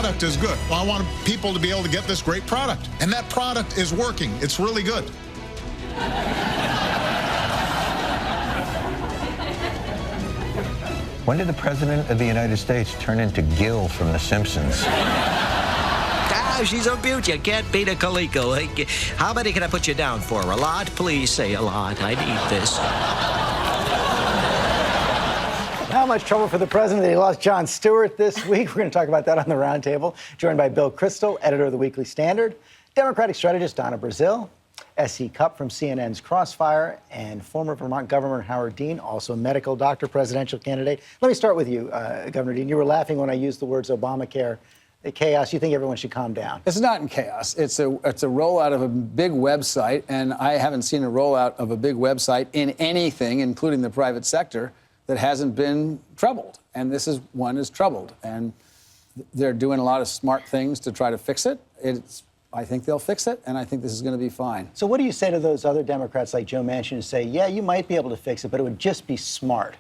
product is good. Well, I want people to be able to get this great product. And that product is working. It's really good. When did the President of the United States turn into Gil from The Simpsons? She's a beaut. You can't beat a Coleco. How many can I put you down for? A lot? Please say a lot. I need this. How much trouble for the president that he lost Jon Stewart this week? We're going to talk about that on the Roundtable. Joined by Bill Kristol, editor of the Weekly Standard, Democratic strategist Donna Brazile, S.E. Cupp from CNN's Crossfire, and former Vermont Governor Howard Dean, also a medical doctor, presidential candidate. Let me start with you, Governor Dean. You were laughing when I used the words Obamacare. The chaos, you think everyone should calm down? It's not in chaos. It's a rollout of a big website, and I haven't seen a rollout of a big website in anything, including the private sector, that hasn't been troubled. And this is one is troubled. And they're doing a lot of smart things to try to fix it. I think they'll fix it, and I think this is going to be fine. So what do you say to those other Democrats like Joe Manchin who say, yeah, you might be able to fix it, but it would just be smart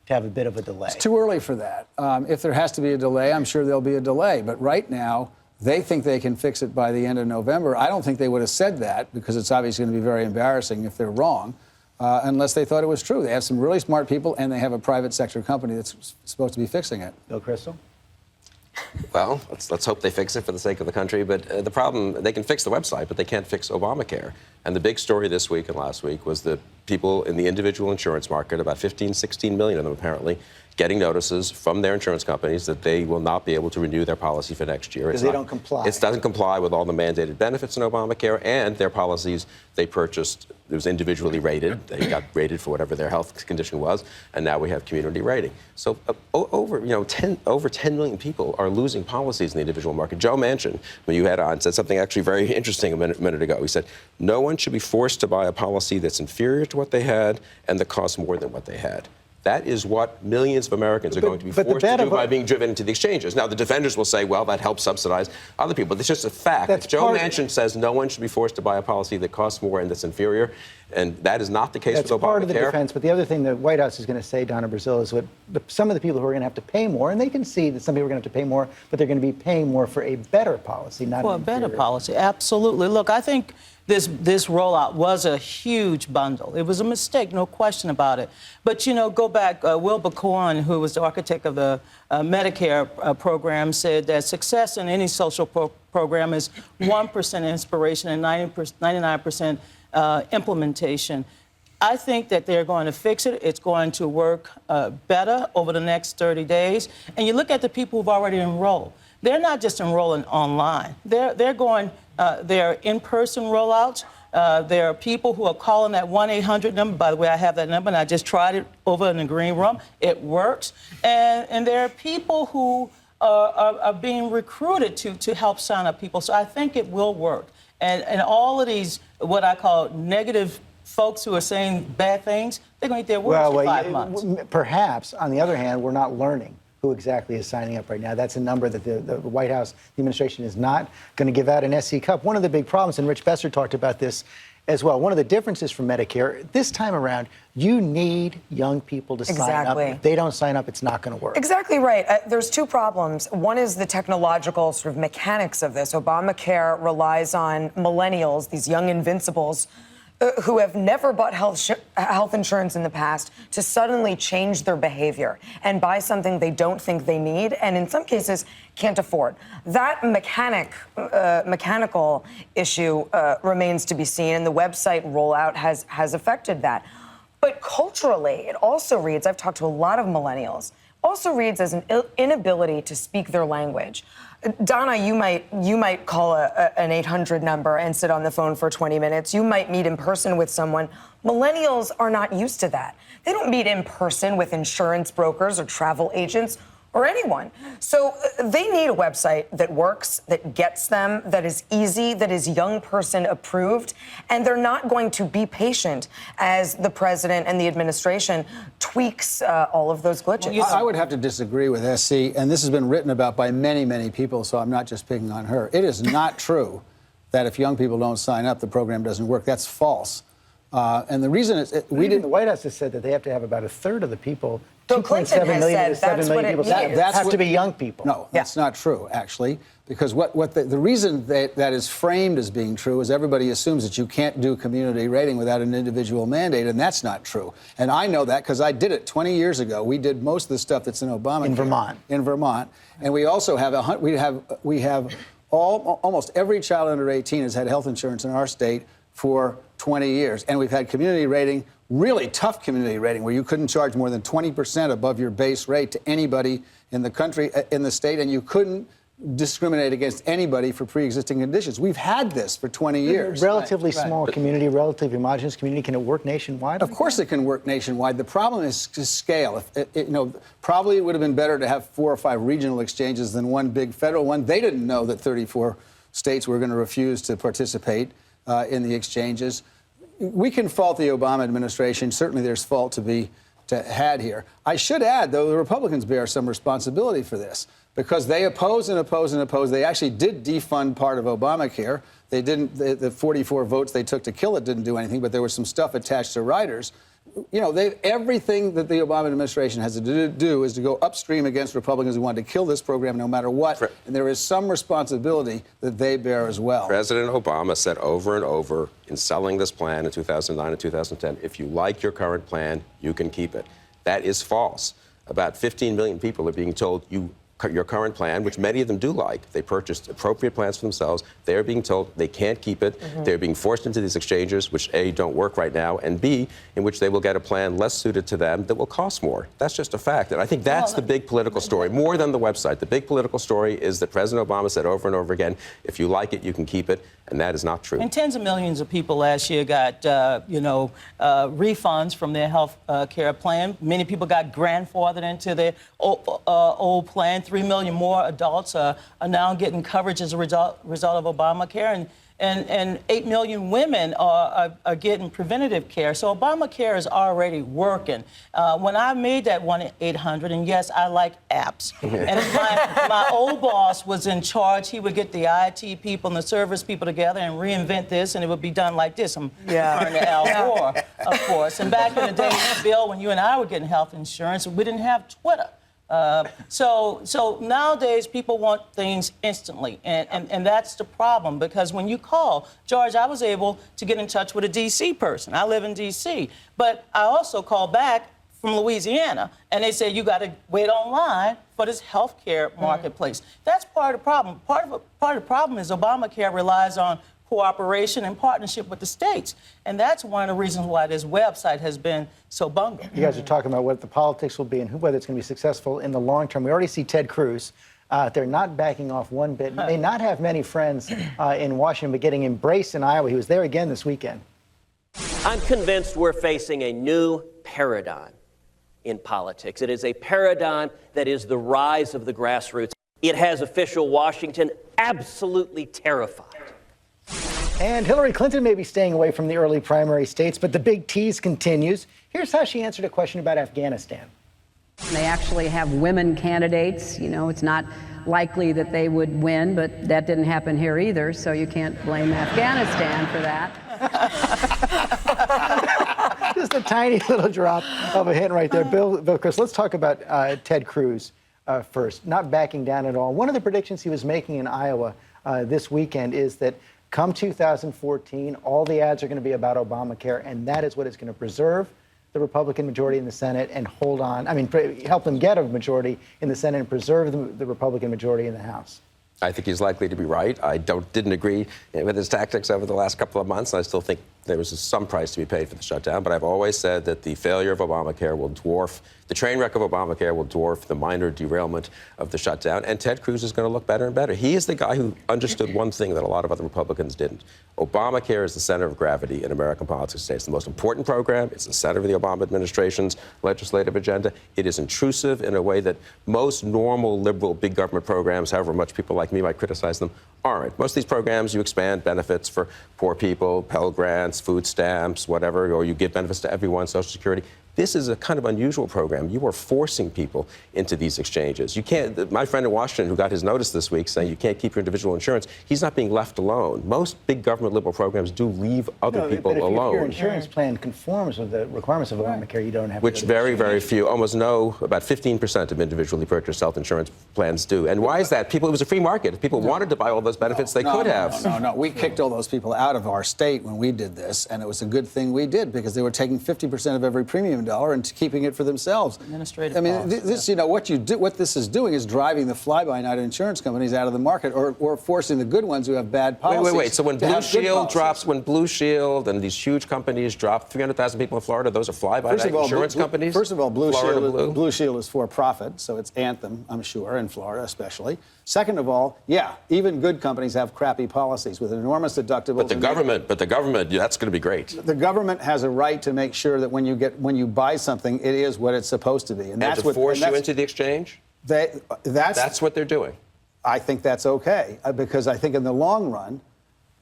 to have a bit of a delay? It's too early for that. If there has to be a delay, I'm sure there'll be a delay. But right now, they think they can fix it by the end of November. I don't think they would have said that, because it's obviously going to be very embarrassing if they're wrong, unless they thought it was true. They have some really smart people, and they have a private sector company that's supposed to be fixing it. Bill Kristol? Well, let's hope they fix it for the sake of the country. But the problem, they can fix the website, but they can't fix Obamacare. And the big story this week and last week was the people in the individual insurance market, about 15, 16 million of them apparently, getting notices from their insurance companies that they will not be able to renew their policy for next year. Because they don't comply. It doesn't comply with all the mandated benefits in Obamacare, and their policies they purchased, it was individually rated. They got rated for whatever their health condition was, and now we have community rating. So over 10 million people are losing policies in the individual market. Joe Manchin, when you had on, said something actually very interesting a minute ago. He said, no one should be forced to buy a policy that's inferior to what they had and that costs more than what they had. That is what millions of Americans are going to be forced to do by being driven into the exchanges. Now, the defenders will say, well, that helps subsidize other people. But it's just a fact. If Joe Manchin says no one should be forced to buy a policy that costs more and that's inferior, and that is not the case with Obamacare. That's part of the defense. But the other thing the White House is going to say, Donna Brazile, is what some of the people who are going to have to pay more, and they can see that some people are going to have to pay more, but they're going to be paying more for a better policy, not for a better policy. Absolutely. Look, I think this rollout was a huge bundle. It was a mistake, no question about it. But, you know, go back, Wilbur Cohen, who was the architect of the Medicare program, said that success in any social program is 1% inspiration and 99% implementation. I think that they're going to fix it. It's going to work better over the next 30 days. And you look at the people who've already enrolled. They're not just enrolling online. They're going, they're in-person rollouts. There are people who are calling that 1-800 number. By the way, I have that number, and I just tried it over in the green room. It works. And there are people who are being recruited to help sign up people. So I think it will work. And all of these, what I call negative folks who are saying bad things, they're going to eat their words for 5 months. Perhaps, on the other hand, we're not learning who exactly is signing up right now. That's a number that the White House, the administration, is not going to give out in SC Cupp. One of the big problems, and Rich Besser talked about this as well, one of the differences from Medicare, this time around, you need young people to sign up. If they don't sign up, it's not going to work. Exactly right. There's two problems. One is the technological sort of mechanics of this. Obamacare relies on millennials, these young invincibles, who have never bought health insurance in the past, to suddenly change their behavior and buy something they don't think they need and in some cases can't afford. That mechanical issue remains to be seen, and the website rollout has affected that. But culturally, it also reads, I've talked to a lot of millennials, also reads as an inability to speak their language. Donna, you might call an 800 number and sit on the phone for 20 minutes. You might meet in person with someone. Millennials are not used to that. They don't meet in person with insurance brokers or travel agents or anyone. So they need a website that works, that gets them, that is easy, that is young person approved, and they're not going to be patient as the president and the administration tweaks all of those glitches. Well, I would have to disagree with SC, and this has been written about by many, many people, so I'm not just picking on her. It is not true that if young people don't sign up, the program doesn't work. That's false. And the reason is, the White House has said that they have to have about a third of the people Bill Clinton 2.7 has million said to 7 that's million what it people. means. That have to be young people. No, that's not true, actually, because what the reason that is framed as being true is everybody assumes that you can't do community rating without an individual mandate, and that's not true. And I know that because I did it 20 years ago. We did most of the stuff that's in Obamacare. In Vermont. In Vermont. And we also have, almost every child under 18 has had health insurance in our state for 20 years. And we've had community rating, really tough community rating, where you couldn't charge more than 20% above your base rate to anybody in the country, in the state, and you couldn't discriminate against anybody for pre-existing conditions. We've had this for 20 years. Relatively small community, relatively homogenous community. Can it work nationwide? Of course it can work nationwide. The problem is scale. Probably it would have been better to have 4 or 5 regional exchanges than one big federal one. They didn't know that 34 states were going to refuse to participate in the exchanges. We can fault the Obama administration. Certainly there's fault to be had here. I should add, though, the Republicans bear some responsibility for this because they oppose and oppose and oppose. They actually did defund part of Obamacare. They didn't, the 44 votes they took to kill it didn't do anything, but there was some stuff attached to riders. You know, everything that the Obama administration has to do is to go upstream against Republicans who wanted to kill this program no matter what. And there is some responsibility that they bear as well. President Obama said over and over in selling this plan in 2009 and 2010, if you like your current plan, you can keep it. That is false. About 15 million people are being told your current plan, which many of them do like. They purchased appropriate plans for themselves. They're being told they can't keep it. They're being forced into these exchanges, which A, don't work right now, and B, in which they will get a plan less suited to them that will cost more. That's just a fact. And I think that's the big political story, more than the website. The big political story is that President Obama said over and over again, if you like it, you can keep it. And that is not true. And tens of millions of people last year got, refunds from their health care plan. Many people got grandfathered into their old plan. 3 million more adults are now getting coverage as a result of Obamacare. And 8 million women are getting preventative care. So Obamacare is already working. When I made that 1-800, and yes, I like apps. And if my old boss was in charge, he would get the IT people and the service people together and reinvent this, and it would be done like this. I'm referring to Al Gore, of course. And back in the day, Bill, when you and I were getting health insurance, we didn't have Twitter. So nowadays people want things instantly, and that's the problem, because when you call, George, I was able to get in touch with a D.C. person. I live in D.C., but I also called back from Louisiana, and they said you got to wait online for this healthcare marketplace. That's part of the problem. Part of the problem is Obamacare relies on cooperation and partnership with the states. And that's one of the reasons why this website has been so bungled. You guys are talking about what the politics will be and whether it's going to be successful in the long term. We already see Ted Cruz. They're not backing off one bit. May not have many friends in Washington, but getting embraced in Iowa. He was there again this weekend. I'm convinced we're facing a new paradigm in politics. It is a paradigm that is the rise of the grassroots. It has official Washington absolutely terrified. And Hillary Clinton may be staying away from the early primary states, but the big tease continues. Here's how she answered a question about Afghanistan. They actually have women candidates. You know, it's not likely that they would win, but that didn't happen here either, so you can't blame Afghanistan for that. Just a tiny little drop of a hint right there. Bill Kristol, let's talk about Ted Cruz first, not backing down at all. One of the predictions he was making in Iowa this weekend is that come 2014, all the ads are going to be about Obamacare, and that is what is going to preserve the Republican majority in the Senate and help them get a majority in the Senate and preserve the Republican majority in the House. I think he's likely to be right. I didn't agree with his tactics over the last couple of months, and I still think there was some price to be paid for the shutdown. But I've always said that the failure of Obamacare will dwarf, the train wreck of Obamacare will dwarf the minor derailment of the shutdown. And Ted Cruz is going to look better and better. He is the guy who understood one thing that a lot of other Republicans didn't. Obamacare is the center of gravity in American politics today. It's the most important program. It's the center of the Obama administration's legislative agenda. It is intrusive in a way that most normal liberal big government programs, however much people like me might criticize them, aren't. Most of these programs, you expand benefits for poor people, Pell Grants, food stamps, whatever, or you give benefits to everyone, Social Security. This is a kind of unusual program. You are forcing people into these exchanges. You can't, my friend in Washington who got his notice this week saying you can't keep your individual insurance, he's not being left alone. Most big government liberal programs do leave other people alone. If your insurance plan conforms with the requirements of Obamacare, you don't have to. Which very few, almost no, about 15% of individually purchased health insurance plans do. And why is that? It was a free market. If people wanted to buy all those benefits, they could have. No. We kicked all those people out of our state when we did this, and it was a good thing we did because they were taking 50% of every premium dollar and keeping it for themselves. Administrative I mean, costs, this, what this is doing is driving the fly-by-night insurance companies out of the market, or forcing the good ones who have bad policies. Wait. So when Blue Shield drops, when Blue Shield and these huge companies drop 300,000 people in Florida, those are fly-by-night insurance companies? First of all, Blue Shield is for profit, so it's Anthem, I'm sure, in Florida especially. Second of all, yeah, even good companies have crappy policies with enormous deductibles. But the government, that's going to be great. The government has a right to make sure that when you buy something, it is what it's supposed to be, and that's to force you into the exchange. That's what they're doing. I think that's okay because I think in the long run,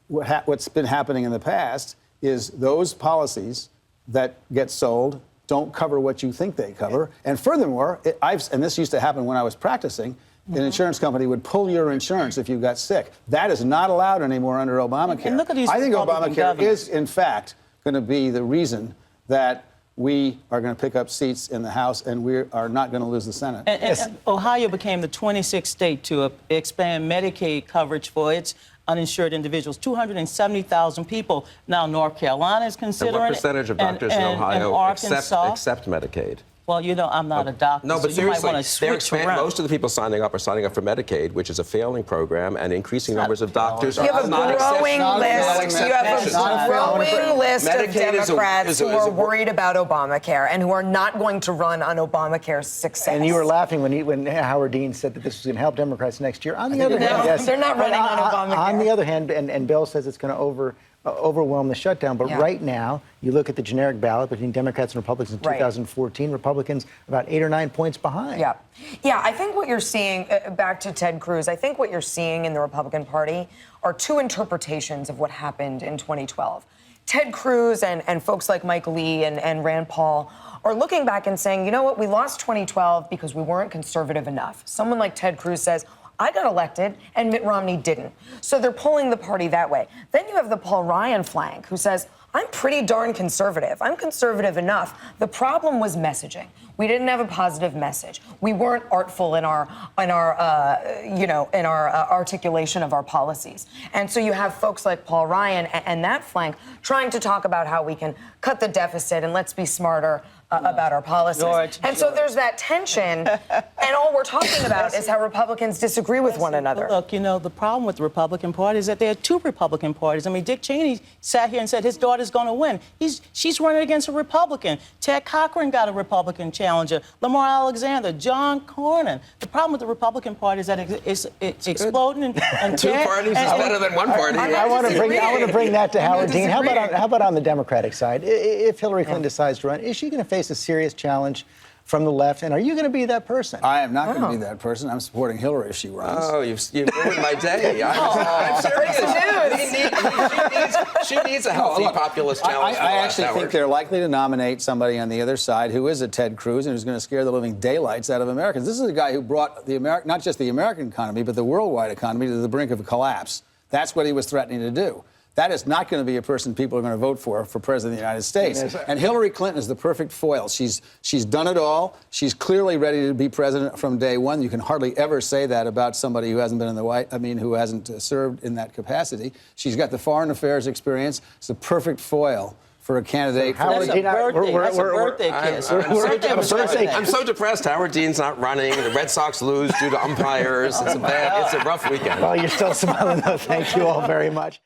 what's been happening in the past is those policies that get sold don't cover what you think they cover, and furthermore, and this used to happen when I was practicing. An insurance company would pull your insurance if you got sick. That is not allowed anymore under Obamacare. And look at these I think Republican Obamacare governors. is, in fact, going to be the reason that we are going to pick up seats in the House and we are not going to lose the Senate. And Ohio became the 26th state to expand Medicaid coverage for its uninsured individuals, 270,000 people. Now North Carolina is considering and what percentage of doctors in Ohio accept Medicaid? Well, you know, I'm not a doctor, no, but so you might want to seriously, switch around. most of the people signing up are signing up for Medicaid, which is a failing program, and increasing numbers of doctors You have a growing list. You have a growing list of Democrats who are worried about Obamacare and who are not going to run on Obamacare's success. And you were laughing when Howard Dean said that this was going to help Democrats next year. On the other hand, yes, they're not running on Obamacare. On the other hand, and Bill says it's going to overwhelm the shutdown. But right now, you look at the generic ballot between Democrats and Republicans in 2014, Republicans about 8 or 9 points behind. Yeah, I think what you're seeing, back to Ted Cruz, I think what you're seeing in the Republican Party are two interpretations of what happened in 2012. Ted Cruz and folks like Mike Lee and Rand Paul are looking back and saying, you know what, we lost 2012 because we weren't conservative enough. Someone like Ted Cruz says, I got elected, and Mitt Romney didn't. So they're pulling the party that way. Then you have the Paul Ryan flank, who says, I'm pretty darn conservative. I'm conservative enough. The problem was messaging. We didn't have a positive message. We weren't artful in our articulation of our policies. And so you have folks like Paul Ryan and that flank trying to talk about how we can cut the deficit and let's be smarter about our policies. So there's that tension, and all we're talking about is how Republicans disagree with one another. Look, you know, the problem with the Republican Party is that there are two Republican parties. I mean, Dick Cheney sat here and said his daughter's going to win. She's running against a Republican. Ted Cochran got a Republican challenger. Lamar Alexander, John Cornyn. The problem with the Republican Party is that it's exploding. And two parties is better than one party. I want to bring that to Howard Dean. How about on the Democratic side? If Hillary Clinton decides to run, is she going to face a serious challenge from the left, and are you going to be that person? I am not going to be that person. I'm supporting Hillary if she runs. Oh, you've ruined my day. I'm serious. She needs a healthy populist challenge. I actually think they're likely to nominate somebody on the other side who is a Ted Cruz and who's going to scare the living daylights out of Americans. This is a guy who brought not just the American economy, but the worldwide economy to the brink of a collapse. That's what he was threatening to do. That is not going to be a person people are going to vote for President of the United States. And Hillary Clinton is the perfect foil. She's done it all. She's clearly ready to be president from day one. You can hardly ever say that about somebody who hasn't been in the who hasn't served in that capacity. She's got the foreign affairs experience. It's the perfect foil for a candidate. That's a birthday kiss. I'm so depressed. Howard Dean's not running. The Red Sox lose due to umpires. It's a rough weekend. Well, you're still smiling, though. Thank you all very much.